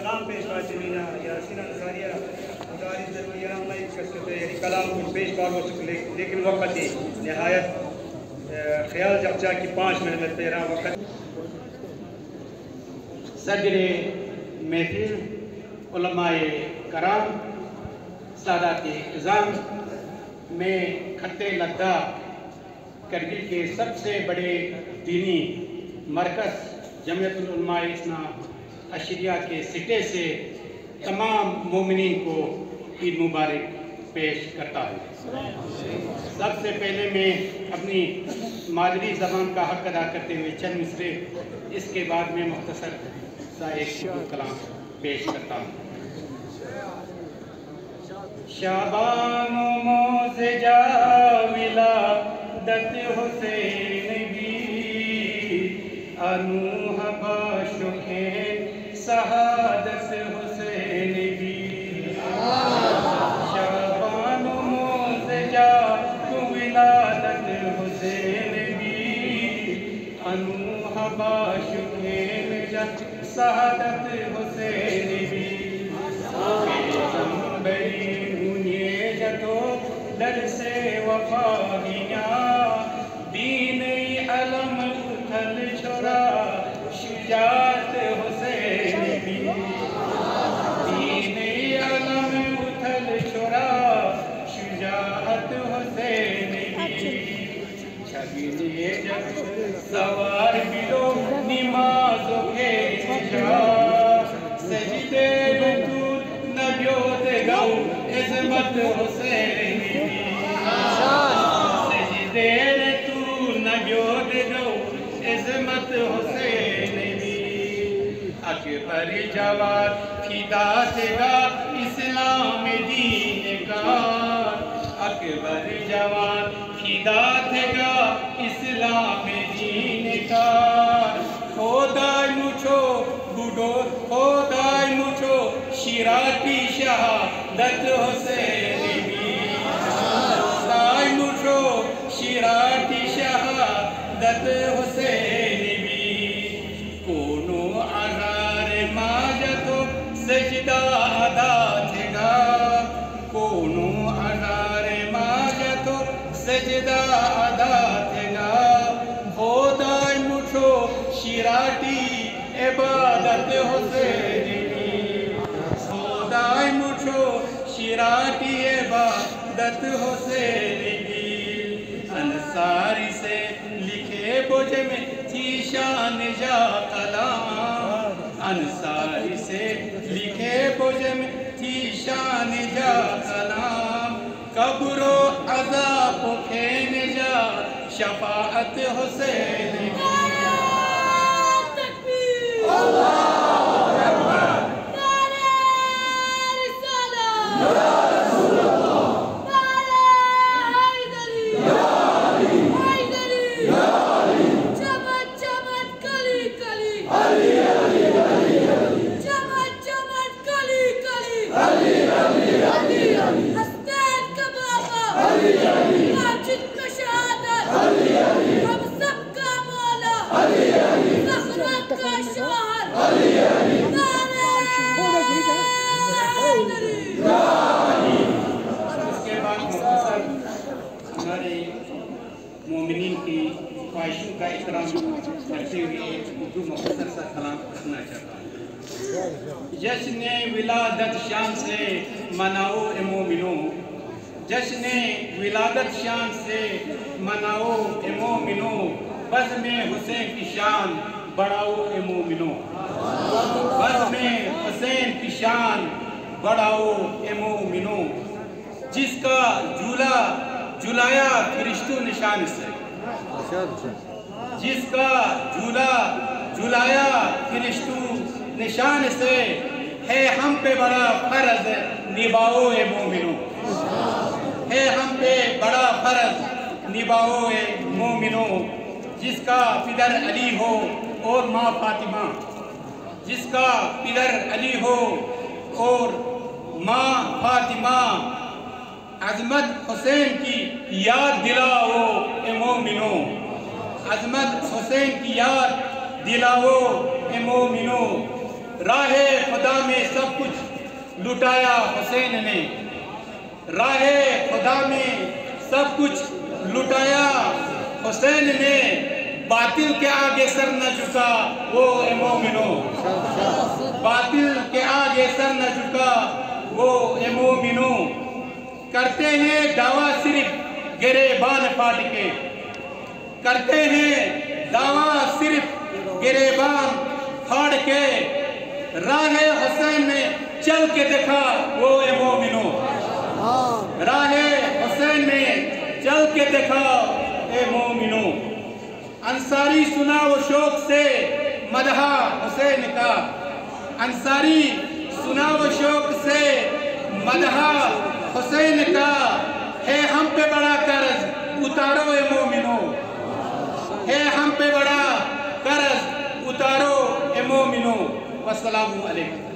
کلام پیش باچنینا یاسین انصاریہ مدارس ضروریہ میں کسکتے یعنی کلام کو پیش باغ ہو سکے لیکن وقت ہی نہایت خیال جب کی 5 منٹ میں تیرا وقت صدر محفل علماء کرام سادات اعظام میں خط لداخ کرگل کے سب سے بڑے دینی مرکز جمعیت العلماء اثنا عشریہ کے سٹے سے تمام مومنین کو عید مبارک پیش کرتا ہوں۔ سب سے پہلے میں اپنی مادری زبان کا حق ادا کرتے ہوئے چند مصرے اس کے بعد میں مختصر سا ایک کلام پیش کرتا ہوں۔ شعبان و موزجہ ولادت حسین بھی انوح باشکین سہادت حسین بھی شعبان و موزجہ ولادت حسین بھی انوح باشکین سہادت حسین بھی در سے وفاہیاں دین علم اتھل چھوڑا شجاعت حسین بھی دین علم اتھل چھوڑا شجاعت حسین بھی چھبیلے جب سوار بلو نمازوں کے سجدے بطور نبیوت گو عظمت حسین سجدے تو نبیوت گو عظمت حسین بھی اکبر جواد فدا تھا اسلام دین کا اکبر جواد فدا تھا اسلام دین کا خدای مجھو بڑھو خدای مجھو شیراتی شہادت حسین بھی خدای مجھو شیراتی شہادت حسین بھی کونو عذار ماجتو سجدہ ادا تھے گا کونو عذار ماجتو سجدہ ادا تھے گا خدای مجھو شیراتی عبادت حسین بھی خدای مجھو شیراتی عبادت حسین بھی انصاری سے لکھے بوجھ میں تھی شان جا کلام انصاری سے لکھے بوجھ میں تھی شان جا کلام قبر و عذاب و کھین جا شفاعت حسین بھی مومنین کی خواہشوں کا احترام کرتے ہوئے اردو مختصر سا کلام پڑھنا چاہتا ہوں۔ جشن ولادت شان سے مناؤ اے مومنو جشن ولادت شان سے مناؤ اے مومنو بزم حسین کی شان بڑھاؤ اے مومنو بزم حسین کی شان بڑھاؤ اے مومنو جس کا جھولا جھلایا فرشتوں نشان سے جس کا جھولا جھلایا فرشتوں نشان سے ہے ہم پہ بڑا فرض نبھاؤ اے مومنو ہے ہم پہ بڑا فرض نبھاؤ اے مومنو جس کا پدر علی ہو اور ماں فاطمہ جس کا پدر علی ہو اور ماں فاطمہ عظمت حسین کی یاد دلاؤ اے مومنو عظمت حسین کی یاد دلاؤ اے مومنو راہ خدا میں سب کچھ لٹایا حسین نے، راہ خدا میں سب کچھ لٹایا حسین نے، باطل کے آگے سر نہ جھکا وہ اے مومنو، باطل کے آگے سر نہ جھکا وہ اے مومنو۔ کرتے ہیں دعویٰ صرف گریبان پھاڑ کے، کرتے ہیں دعویٰ صرف گریبان پھاڑ کے، راہ حسین نے چل کے دیکھا وہ اے مومنو، راہ حسین نے چل کے دیکھا اے مومنو۔ انصاری سنا وہ شوق سے مدح حسین کا، انصاری سنا وہ شوق سے مدح حسین کا، ہے ہم پہ بڑا قرض اتارو اے مومنو، ہے ہم پہ بڑا قرض اتارو اے مومنو۔ والسلام علیکم۔